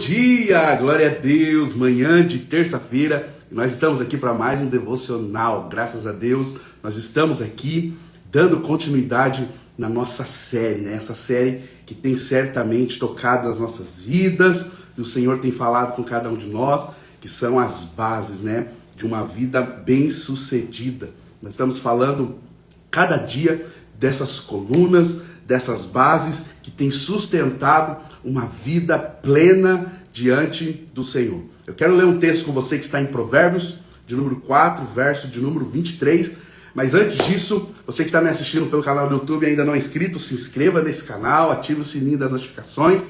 dia, glória a Deus, manhã de terça-feira, e nós estamos aqui para mais um devocional, graças a Deus, nós estamos aqui dando continuidade na nossa série, né? Essa série que tem certamente tocado as nossas vidas, e o Senhor tem falado com cada um de nós, que são as bases, né, de uma vida bem-sucedida. Nós estamos falando cada dia dessas colunas, dessas bases que têm sustentado uma vida plena diante do Senhor. Eu quero ler um texto com você que está em Provérbios, de número 4, verso de número 23. Mas antes disso, você que está me assistindo pelo canal do YouTube e ainda não é inscrito, se inscreva nesse canal, ative o sininho das notificações.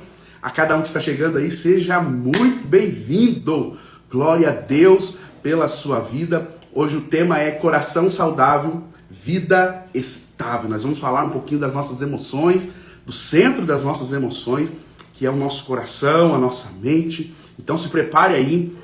A cada um que está chegando aí, seja muito bem-vindo. Glória a Deus pela sua vida. Hoje o tema é coração saudável, vida estável. Nós vamos falar um pouquinho das nossas emoções, do centro das nossas emoções, que é o nosso coração, a nossa mente. Então se prepare aí,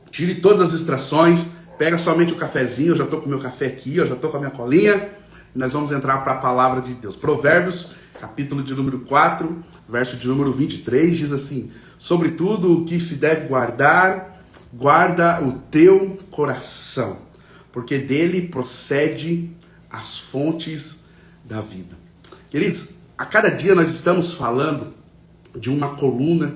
tire todas as distrações, pega somente o cafezinho. Eu já estou com o meu café aqui, eu já estou com a minha colinha. E nós vamos entrar para a palavra de Deus. Provérbios, capítulo de número 4, verso de número 23, diz assim: sobretudo o que se deve guardar, guarda o teu coração, porque dele procede as fontes da vida. Queridos, a cada dia nós estamos falando de uma coluna,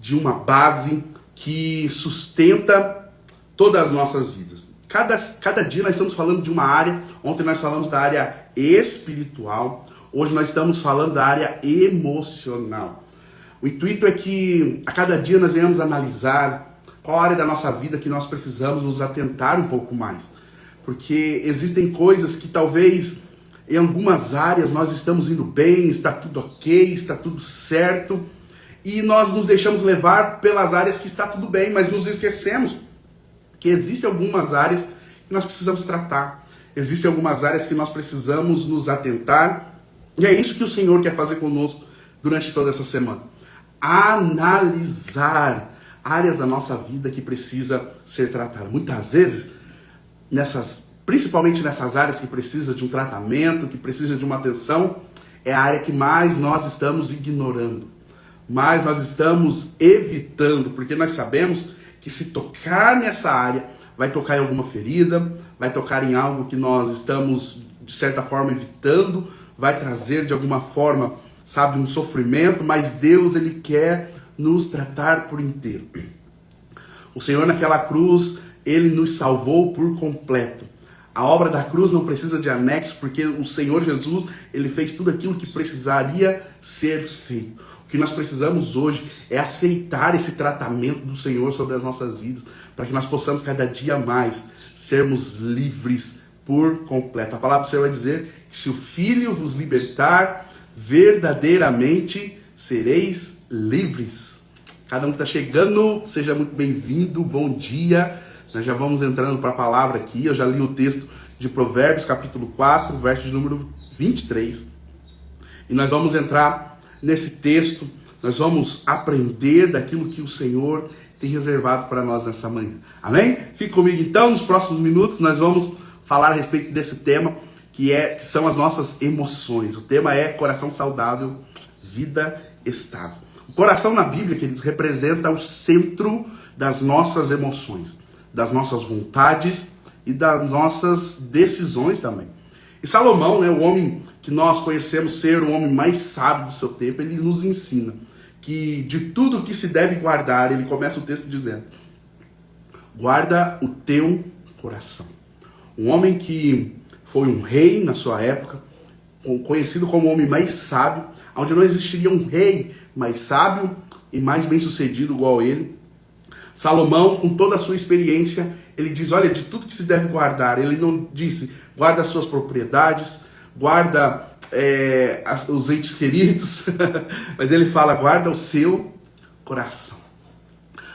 de uma base que sustenta todas as nossas vidas. Cada dia nós estamos falando de uma área. Ontem nós falamos da área espiritual, hoje nós estamos falando da área emocional. O intuito é que a cada dia nós venhamos analisar qual área da nossa vida que nós precisamos nos atentar um pouco mais. Porque existem coisas que talvez em algumas áreas nós estamos indo bem, está tudo ok, está tudo certo, e nós nos deixamos levar pelas áreas que está tudo bem, mas nos esquecemos que existem algumas áreas que nós precisamos tratar, existem algumas áreas que nós precisamos nos atentar, e é isso que o Senhor quer fazer conosco durante toda essa semana. Analisar áreas da nossa vida que precisa ser tratada. Muitas vezes, principalmente nessas áreas que precisa de um tratamento, que precisa de uma atenção, é a área que mais nós estamos ignorando, mais nós estamos evitando, porque nós sabemos que se tocar nessa área, vai tocar em alguma ferida, vai tocar em algo que nós estamos, de certa forma, evitando, vai trazer de alguma forma, sabe, um sofrimento, mas Deus, Ele quer nos tratar por inteiro. O Senhor naquela cruz, Ele nos salvou por completo. A obra da cruz não precisa de anexo, porque o Senhor Jesus, Ele fez tudo aquilo que precisaria ser feito. O que nós precisamos hoje é aceitar esse tratamento do Senhor sobre as nossas vidas, para que nós possamos cada dia mais sermos livres por completo. A palavra do Senhor vai dizer que se o Filho vos libertar, verdadeiramente sereis livres. Cada um que está chegando, seja muito bem-vindo, bom dia. Nós já vamos entrando para a palavra aqui. Eu já li o texto de Provérbios, capítulo 4, verso de número 23. E nós vamos entrar nesse texto, nós vamos aprender daquilo que o Senhor tem reservado para nós nessa manhã. Amém? Fique comigo então, nos próximos minutos nós vamos falar a respeito desse tema que são as nossas emoções. O tema é coração saudável, vida estável. O coração na Bíblia, que eles representa o centro das nossas emoções, das nossas vontades e das nossas decisões também. E Salomão, né, o homem que nós conhecemos ser o homem mais sábio do seu tempo, ele nos ensina que de tudo que se deve guardar, ele começa o texto dizendo: guarda o teu coração. Um homem que foi um rei na sua época, conhecido como o homem mais sábio, onde não existiria um rei mais sábio e mais bem-sucedido igual a ele. Salomão, com toda a sua experiência, ele diz: olha, de tudo que se deve guardar. Ele não disse, guarda as suas propriedades, guarda os entes queridos, mas ele fala, guarda o seu coração.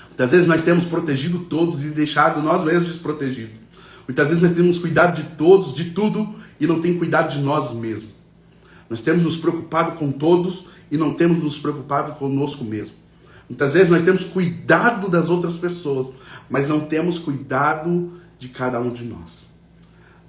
Muitas vezes nós temos protegido todos e deixado nós mesmos desprotegidos. Muitas vezes nós temos cuidado de todos, de tudo, e não temos cuidado de nós mesmos. Nós temos nos preocupado com todos e não temos nos preocupado conosco mesmo. Muitas vezes nós temos cuidado das outras pessoas, mas não temos cuidado de cada um de nós.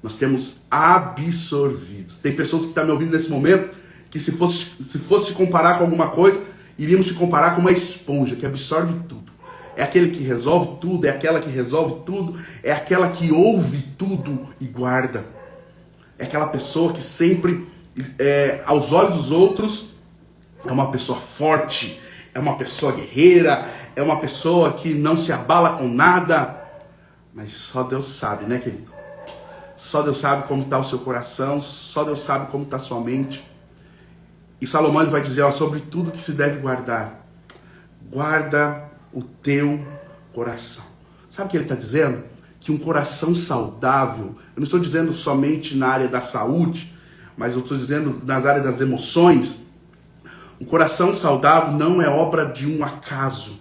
Nós temos absorvidos. Tem pessoas que estão me ouvindo nesse momento que se fosse comparar com alguma coisa, iríamos te comparar com uma esponja que absorve tudo. É aquele que resolve tudo, é aquela que resolve tudo, é aquela que ouve tudo e guarda. É aquela pessoa que sempre, aos olhos dos outros, é uma pessoa forte, é uma pessoa guerreira, é uma pessoa que não se abala com nada. Mas só Deus sabe, né, querido? Só Deus sabe como está o seu coração, só Deus sabe como está a sua mente. E Salomão ele vai dizer, sobre tudo que se deve guardar. Guarda o teu coração. Sabe o que ele está dizendo? Que um coração saudável, eu não estou dizendo somente na área da saúde, mas eu estou dizendo nas áreas das emoções. Um coração saudável não é obra de um acaso.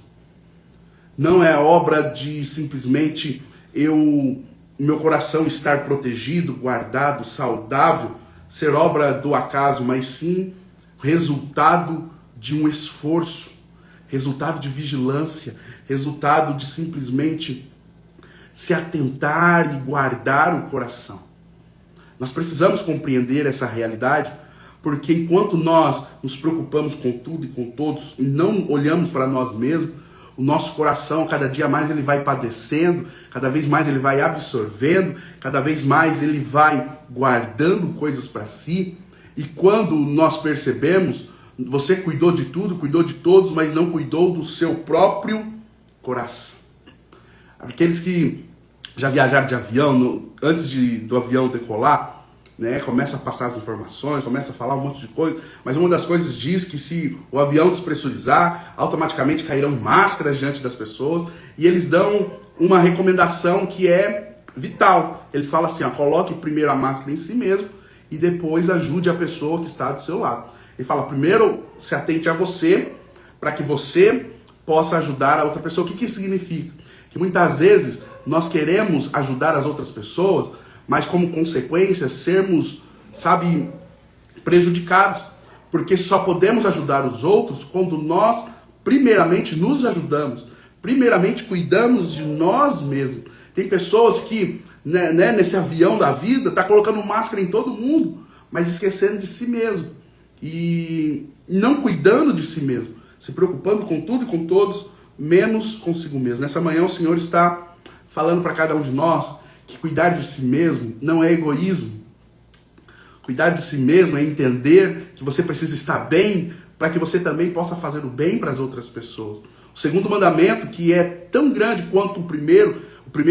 Não é obra de simplesmente meu coração estar protegido, guardado, saudável, ser obra do acaso, mas sim resultado de um esforço, resultado de vigilância, resultado de simplesmente se atentar e guardar o coração. Nós precisamos compreender essa realidade, porque enquanto nós nos preocupamos com tudo e com todos e não olhamos para nós mesmos, o nosso coração, cada dia mais ele vai padecendo, cada vez mais ele vai absorvendo, cada vez mais ele vai guardando coisas para si. E quando nós percebemos, você cuidou de tudo, cuidou de todos, mas não cuidou do seu próprio coração. Aqueles que já viajaram de avião, antes do avião decolar, né, começa a passar as informações, começa a falar um monte de coisa, mas uma das coisas diz que se o avião despressurizar, automaticamente cairão máscaras diante das pessoas, e eles dão uma recomendação que é vital. Eles falam assim, coloque primeiro a máscara em si mesmo e depois ajude a pessoa que está do seu lado. Ele fala, primeiro se atente a você, para que você possa ajudar a outra pessoa. O que isso significa? Que muitas vezes nós queremos ajudar as outras pessoas, mas como consequência sermos, prejudicados. Porque só podemos ajudar os outros quando nós, primeiramente, nos ajudamos. Primeiramente, cuidamos de nós mesmos. Tem pessoas que, nesse avião da vida, tá colocando máscara em todo mundo, mas esquecendo de si mesmo. E não cuidando de si mesmo. Se preocupando com tudo e com todos, menos consigo mesmo. Nessa manhã o Senhor está falando para cada um de nós que cuidar de si mesmo não é egoísmo. Cuidar de si mesmo é entender que você precisa estar bem para que você também possa fazer o bem para as outras pessoas. O segundo mandamento, que é tão grande quanto o primeiro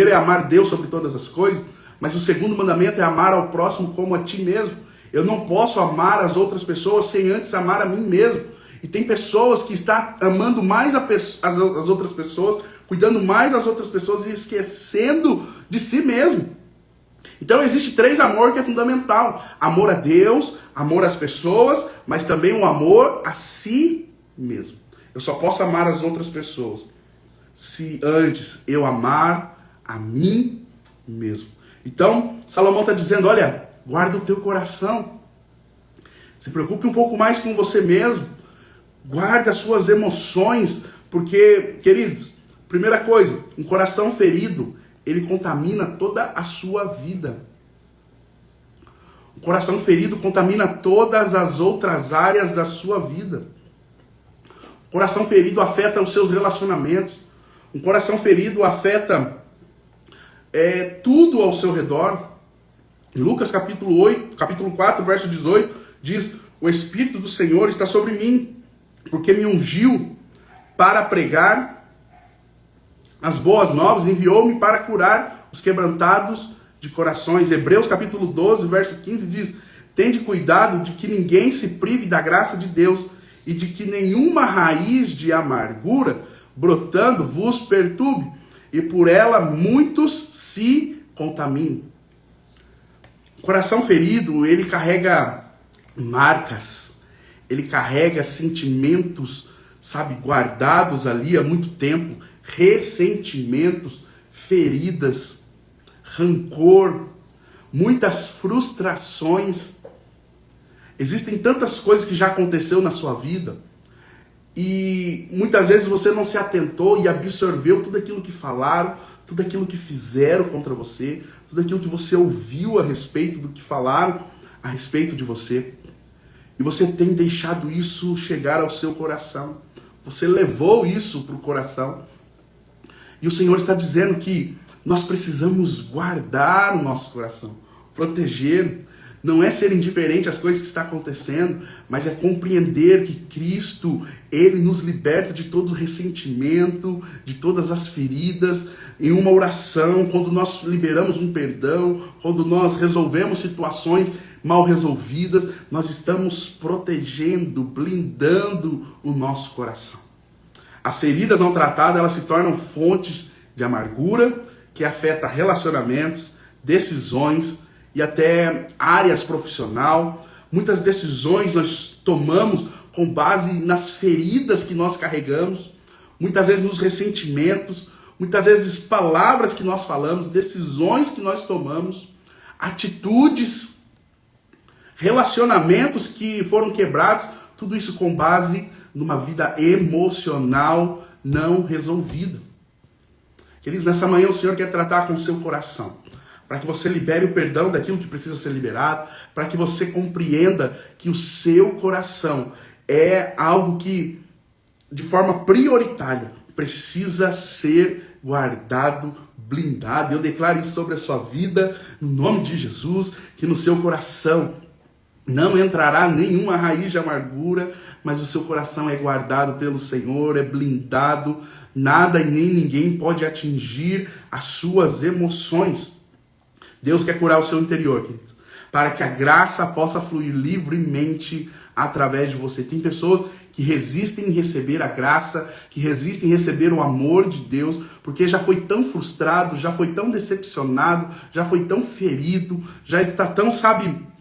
é amar Deus sobre todas as coisas, mas o segundo mandamento é amar ao próximo como a ti mesmo. Eu não posso amar as outras pessoas sem antes amar a mim mesmo. E tem pessoas que estão amando mais as outras pessoas, cuidando mais das outras pessoas e esquecendo de si mesmo. Então existe 3 amores que é fundamental. Amor a Deus, amor às pessoas, mas também o amor a si mesmo. Eu só posso amar as outras pessoas se antes eu amar a mim mesmo. Então, Salomão está dizendo, olha, guarda o teu coração. Se preocupe um pouco mais com você mesmo. Guarda as suas emoções, porque, queridos, primeira coisa, um coração ferido, ele contamina toda a sua vida. O coração ferido contamina todas as outras áreas da sua vida. O coração ferido afeta os seus relacionamentos. Um coração ferido afeta tudo ao seu redor. Lucas capítulo 4, verso 18, diz, o Espírito do Senhor está sobre mim, porque me ungiu para pregar as boas novas, enviou-me para curar os quebrantados de corações. Hebreus capítulo 12, verso 15 diz, tende cuidado de que ninguém se prive da graça de Deus e de que nenhuma raiz de amargura brotando vos perturbe, e por ela muitos se contaminam. O coração ferido, ele carrega marcas, ele carrega sentimentos, guardados ali há muito tempo, ressentimentos, feridas, rancor, muitas frustrações. Existem tantas coisas que já aconteceu na sua vida e muitas vezes você não se atentou e absorveu tudo aquilo que falaram, tudo aquilo que fizeram contra você, tudo aquilo que você ouviu a respeito do que falaram a respeito de você. E você tem deixado isso chegar ao seu coração. você levou isso para o coração. E o Senhor está dizendo que nós precisamos guardar o nosso coração, proteger. Não é ser indiferente às coisas que estão acontecendo, mas é compreender que Cristo, Ele nos liberta de todo ressentimento, de todas as feridas. Em uma oração, quando nós liberamos um perdão, quando nós resolvemos situações mal resolvidas, nós estamos protegendo, blindando o nosso coração. As feridas não tratadas, elas se tornam fontes de amargura, que afeta relacionamentos, decisões e até áreas profissional. Muitas decisões nós tomamos com base nas feridas que nós carregamos, muitas vezes nos ressentimentos, muitas vezes palavras que nós falamos, decisões que nós tomamos, atitudes, relacionamentos que foram quebrados, tudo isso com base numa vida emocional não resolvida. Queridos, nessa manhã o Senhor quer tratar com o seu coração, para que você libere o perdão daquilo que precisa ser liberado, para que você compreenda que o seu coração é algo que, de forma prioritária, precisa ser guardado, blindado. Eu declaro isso sobre a sua vida, no nome de Jesus, que no seu coração não entrará nenhuma raiz de amargura, mas o seu coração é guardado pelo Senhor, é blindado. Nada e nem ninguém pode atingir as suas emoções. Deus quer curar o seu interior, queridos, para que a graça possa fluir livremente através de você. Tem pessoas que resistem em receber a graça, que resistem em receber o amor de Deus, porque já foi tão frustrado, já foi tão decepcionado, já foi tão ferido, já está tão,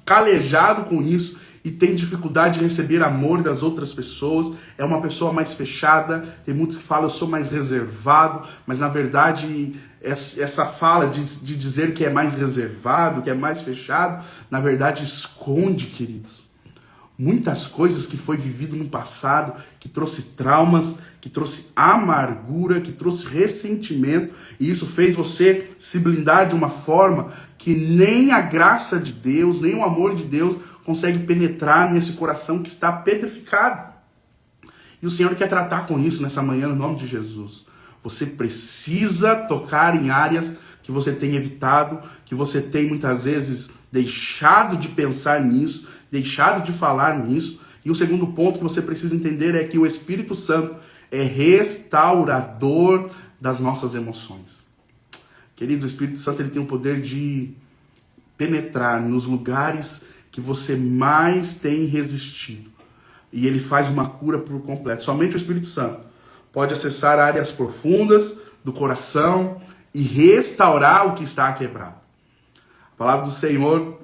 calejado com isso e tem dificuldade de receber amor das outras pessoas. É uma pessoa mais fechada. Tem muitos que falam, eu sou mais reservado, mas na verdade essa fala de dizer que é mais reservado, que é mais fechado, na verdade esconde, queridos, muitas coisas que foi vivido no passado, que trouxe traumas, que trouxe amargura, que trouxe ressentimento, e isso fez você se blindar de uma forma que nem a graça de Deus, nem o amor de Deus consegue penetrar nesse coração que está petrificado. E o Senhor quer tratar com isso nessa manhã, no nome de Jesus. Você precisa tocar em áreas que você tem evitado, que você tem muitas vezes deixado de pensar nisso, deixado de falar nisso. E o segundo ponto que você precisa entender é que o Espírito Santo é restaurador das nossas emoções. Querido, o Espírito Santo ele tem o poder de penetrar nos lugares que você mais tem resistido. E ele faz uma cura por completo. Somente o Espírito Santo pode acessar áreas profundas do coração e restaurar o que está quebrado. A palavra do Senhor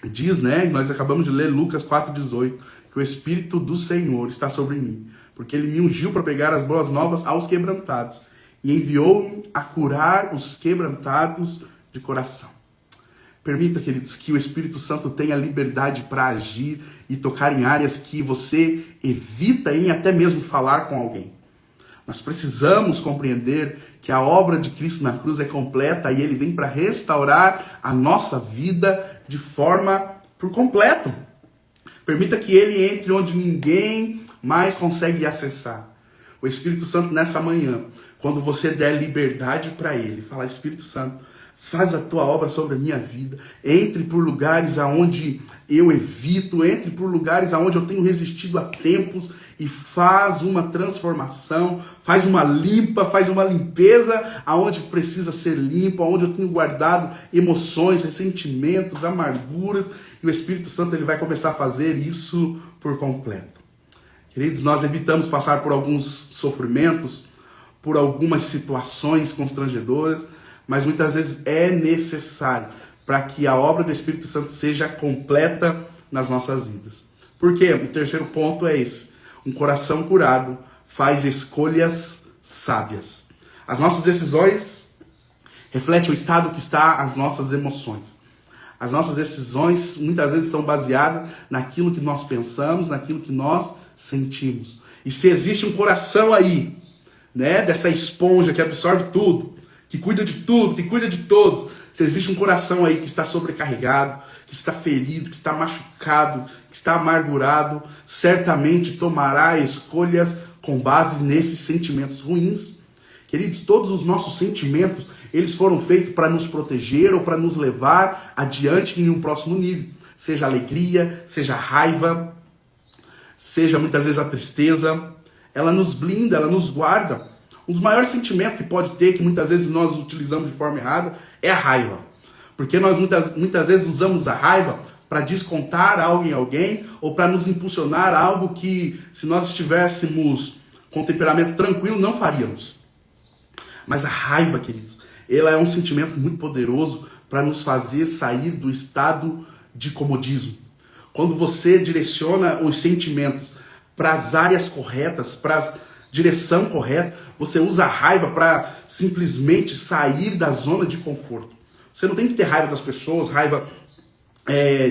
diz, nós acabamos de ler Lucas 4,18, que o Espírito do Senhor está sobre mim, porque ele me ungiu para pregar as boas novas aos quebrantados e enviou-me a curar os quebrantados de coração. Permita, queridos, que o Espírito Santo tenha liberdade para agir e tocar em áreas que você evita em até mesmo falar com alguém. Nós precisamos compreender que a obra de Cristo na cruz é completa e ele vem para restaurar a nossa vida de forma por completo. Permita que ele entre onde ninguém mais consegue acessar. O Espírito Santo nessa manhã, quando você der liberdade para ele, falar, Espírito Santo, faz a tua obra sobre a minha vida. Entre por lugares aonde eu evito, entre por lugares aonde eu tenho resistido há tempos e faz uma transformação, faz uma limpa, faz uma limpeza aonde precisa ser limpo, aonde eu tenho guardado emoções, ressentimentos, amarguras. E o Espírito Santo ele vai começar a fazer isso por completo. Queridos, nós evitamos passar por alguns sofrimentos, por algumas situações constrangedoras, mas muitas vezes é necessário para que a obra do Espírito Santo seja completa nas nossas vidas. Por quê? O terceiro ponto é esse. Um coração curado faz escolhas sábias. As nossas decisões refletem o estado que está as nossas emoções. As nossas decisões muitas vezes são baseadas naquilo que nós pensamos, naquilo que nós sentimos. E se existe um coração aí, dessa esponja que absorve tudo, que cuida de tudo, que cuida de todos. Se existe um coração aí que está sobrecarregado, que está ferido, que está machucado, que está amargurado, certamente tomará escolhas com base nesses sentimentos ruins. Queridos, todos os nossos sentimentos, eles foram feitos para nos proteger ou para nos levar adiante em um próximo nível. Seja alegria, seja raiva, seja muitas vezes a tristeza. Ela nos blinda, ela nos guarda. Um dos maiores sentimentos que pode ter, que muitas vezes nós utilizamos de forma errada, é a raiva. Porque nós muitas vezes usamos a raiva para descontar algo em alguém ou para nos impulsionar a algo que, se nós estivéssemos com temperamento tranquilo, não faríamos. Mas a raiva, queridos, ela é um sentimento muito poderoso para nos fazer sair do estado de comodismo. Quando você direciona os sentimentos para as áreas corretas, para a direção correta, você usa a raiva para simplesmente sair da zona de conforto. Você não tem que ter raiva das pessoas, raiva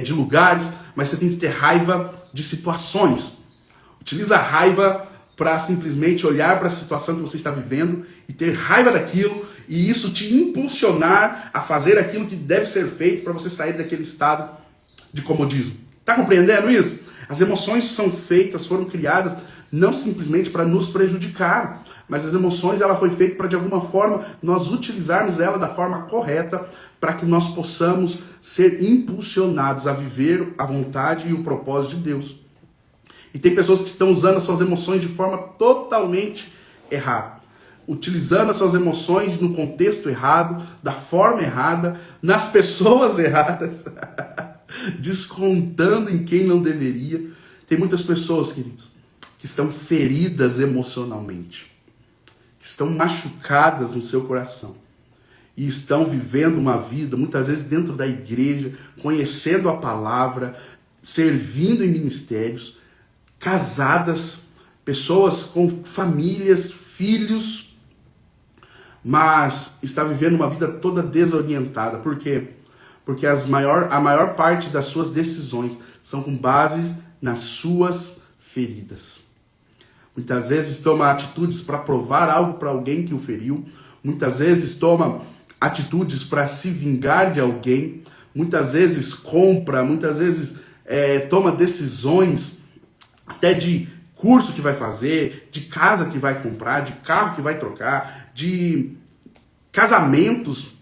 de lugares, mas você tem que ter raiva de situações. Utiliza a raiva para simplesmente olhar para a situação que você está vivendo e ter raiva daquilo, e isso te impulsionar a fazer aquilo que deve ser feito para você sair daquele estado de comodismo. Está compreendendo isso? As emoções foram criadas não simplesmente para nos prejudicar, mas as emoções ela foi feita para de alguma forma nós utilizarmos ela da forma correta para que nós possamos ser impulsionados a viver a vontade e o propósito de Deus. E tem pessoas que estão usando as suas emoções de forma totalmente errada. Utilizando as suas emoções no contexto errado, da forma errada, nas pessoas erradas, descontando em quem não deveria. Tem muitas pessoas, queridos, que estão feridas emocionalmente, que estão machucadas no seu coração e estão vivendo uma vida, muitas vezes dentro da igreja, conhecendo a palavra, servindo em ministérios, casadas, pessoas com famílias, filhos, mas está vivendo uma vida toda desorientada. Por quê? Porque a maior parte das suas decisões são com base nas suas feridas. Muitas vezes toma atitudes para provar algo para alguém que o feriu. Muitas vezes toma atitudes para se vingar de alguém. Muitas vezes compra, muitas vezes toma decisões até de curso que vai fazer, de casa que vai comprar, de carro que vai trocar, de casamentos.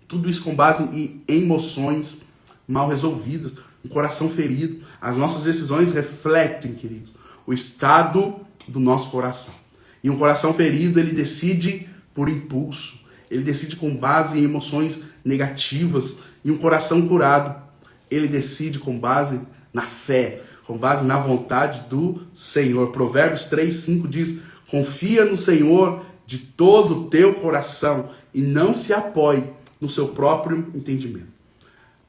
Tudo isso com base em emoções mal resolvidas, um coração ferido. As nossas decisões refletem, queridos, o estado do nosso coração. E um coração ferido, ele decide por impulso. Ele decide com base em emoções negativas. E um coração curado, ele decide com base na fé, com base na vontade do Senhor. Provérbios 3:5 diz: confia no Senhor de todo o teu coração e não se apoie no seu próprio entendimento.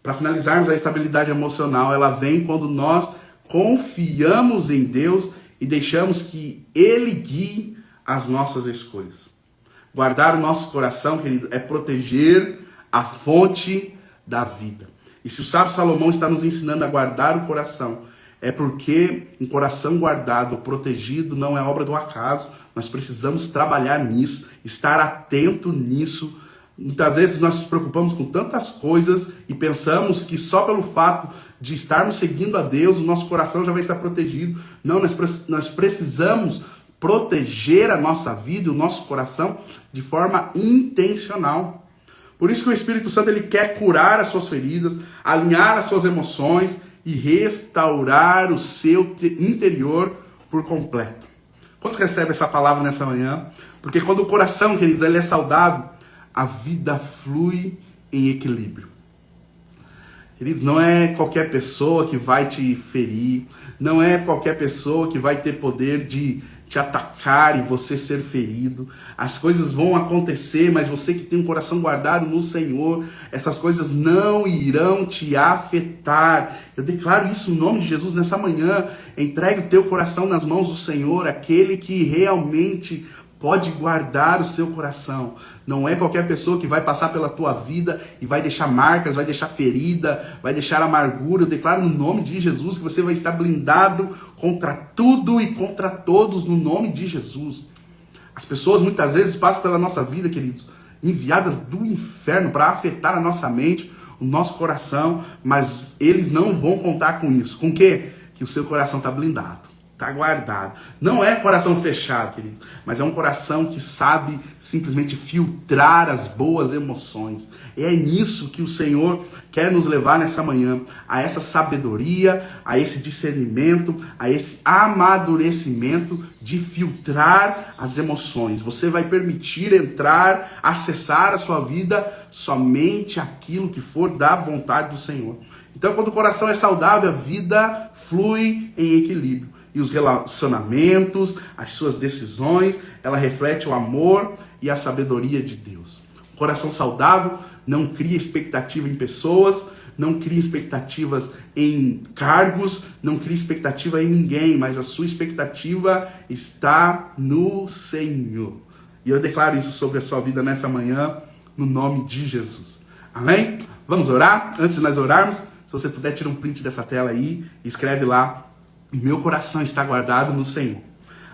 Para finalizarmos, a estabilidade emocional, ela vem quando nós confiamos em Deus e deixamos que Ele guie as nossas escolhas. Guardar o nosso coração, querido, é proteger a fonte da vida. E se o sábio Salomão está nos ensinando a guardar o coração, é porque um coração guardado, protegido, não é obra do acaso. Nós precisamos trabalhar nisso, estar atento nisso. Muitas vezes nós nos preocupamos com tantas coisas e pensamos que só pelo fato de estarmos seguindo a Deus, o nosso coração já vai estar protegido. Não, nós precisamos proteger a nossa vida e o nosso coração de forma intencional. Por isso que o Espírito Santo ele quer curar as suas feridas, alinhar as suas emoções e restaurar o seu interior por completo. Quantos recebem essa palavra nessa manhã? Porque quando o coração, queridos, ele é saudável, a vida flui em equilíbrio. Queridos, não é qualquer pessoa que vai te ferir, não é qualquer pessoa que vai ter poder de te atacar e você ser ferido. As coisas vão acontecer, mas você que tem um coração guardado no Senhor, essas coisas não irão te afetar. Eu declaro isso em nome de Jesus nessa manhã. Entregue o teu coração nas mãos do Senhor, aquele que realmente pode guardar o seu coração. Não é qualquer pessoa que vai passar pela tua vida e vai deixar marcas, vai deixar ferida, vai deixar amargura. Eu declaro no nome de Jesus que você vai estar blindado contra tudo e contra todos no nome de Jesus. As pessoas muitas vezes passam pela nossa vida, queridos, enviadas do inferno para afetar a nossa mente, o nosso coração, mas eles não vão contar com isso. Com o quê? Que o seu coração está blindado. Está guardado. Não é coração fechado, queridos, mas é um coração que sabe simplesmente filtrar as boas emoções. É nisso que o Senhor quer nos levar nessa manhã, a essa sabedoria, a esse discernimento, a esse amadurecimento de filtrar as emoções. Você vai permitir entrar, acessar a sua vida somente aquilo que for da vontade do Senhor. Então, quando o coração é saudável, a vida flui em equilíbrio. E os relacionamentos, as suas decisões, ela reflete o amor e a sabedoria de Deus. O coração saudável não cria expectativa em pessoas, não cria expectativas em cargos, não cria expectativa em ninguém, mas a sua expectativa está no Senhor. E eu declaro isso sobre a sua vida nessa manhã, no nome de Jesus. Amém? Vamos orar? Antes de nós orarmos, se você puder, tira um print dessa tela aí e escreve lá: meu coração está guardado no Senhor.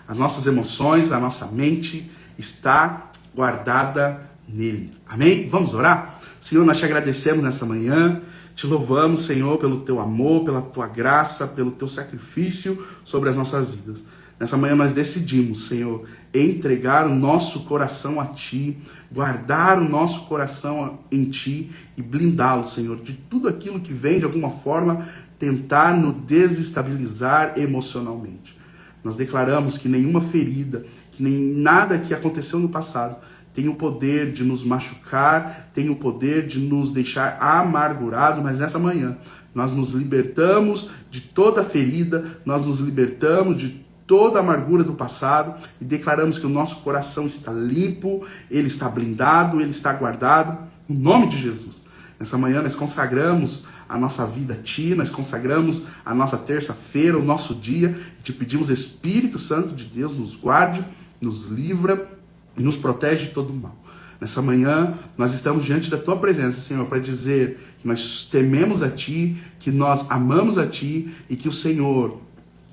As nossas emoções, a nossa mente está guardada nele. Amém? Vamos orar? Senhor, nós te agradecemos nessa manhã. Te louvamos, Senhor, pelo teu amor, pela tua graça, pelo teu sacrifício sobre as nossas vidas. Nessa manhã nós decidimos, Senhor, entregar o nosso coração a Ti, guardar o nosso coração em Ti e blindá-lo, Senhor, de tudo aquilo que vem de alguma forma tentar nos desestabilizar emocionalmente. Nós declaramos que nenhuma ferida, que nem nada que aconteceu no passado tem o poder de nos machucar, tem o poder de nos deixar amargurados, mas nessa manhã nós nos libertamos de toda ferida, nós nos libertamos de toda a amargura do passado e declaramos que o nosso coração está limpo, ele está blindado, ele está guardado, no nome de Jesus. Nessa manhã nós consagramos a nossa vida a Ti, nós consagramos a nossa terça-feira, o nosso dia, e te pedimos, Espírito Santo de Deus, nos guarde, nos livra e nos protege de todo o mal. Nessa manhã, nós estamos diante da Tua presença, Senhor, para dizer que nós tememos a Ti, que nós amamos a Ti e que o Senhor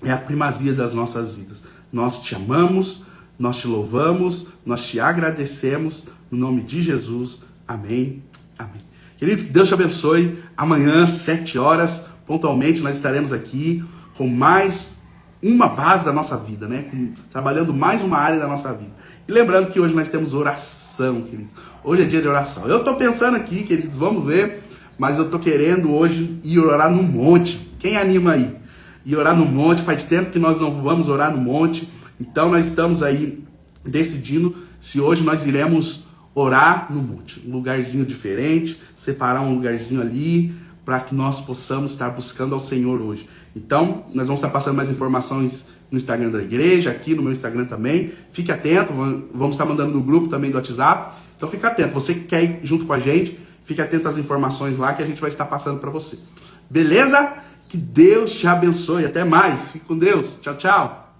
é a primazia das nossas vidas. Nós Te amamos, nós Te louvamos, nós Te agradecemos, no nome de Jesus. Amém. Amém. Queridos, que Deus te abençoe. Amanhã, 7 horas, pontualmente, nós estaremos aqui com mais uma base da nossa vida, né? Trabalhando mais uma área da nossa vida. E lembrando que hoje nós temos oração, queridos. Hoje é dia de oração. Eu estou pensando aqui, queridos, vamos ver, mas eu estou querendo hoje ir orar no monte. Quem anima aí? Ir orar no monte. Faz tempo que nós não vamos orar no monte. Então nós estamos aí decidindo se hoje nós iremos orar no monte, um lugarzinho diferente, separar um lugarzinho ali, para que nós possamos estar buscando ao Senhor hoje. Então, nós vamos estar passando mais informações no Instagram da igreja, aqui no meu Instagram também. Fique atento, vamos estar mandando no grupo também do WhatsApp. Então, fique atento, você que quer ir junto com a gente, fique atento às informações lá que a gente vai estar passando para você. Beleza? Que Deus te abençoe, até mais. Fique com Deus. Tchau, tchau.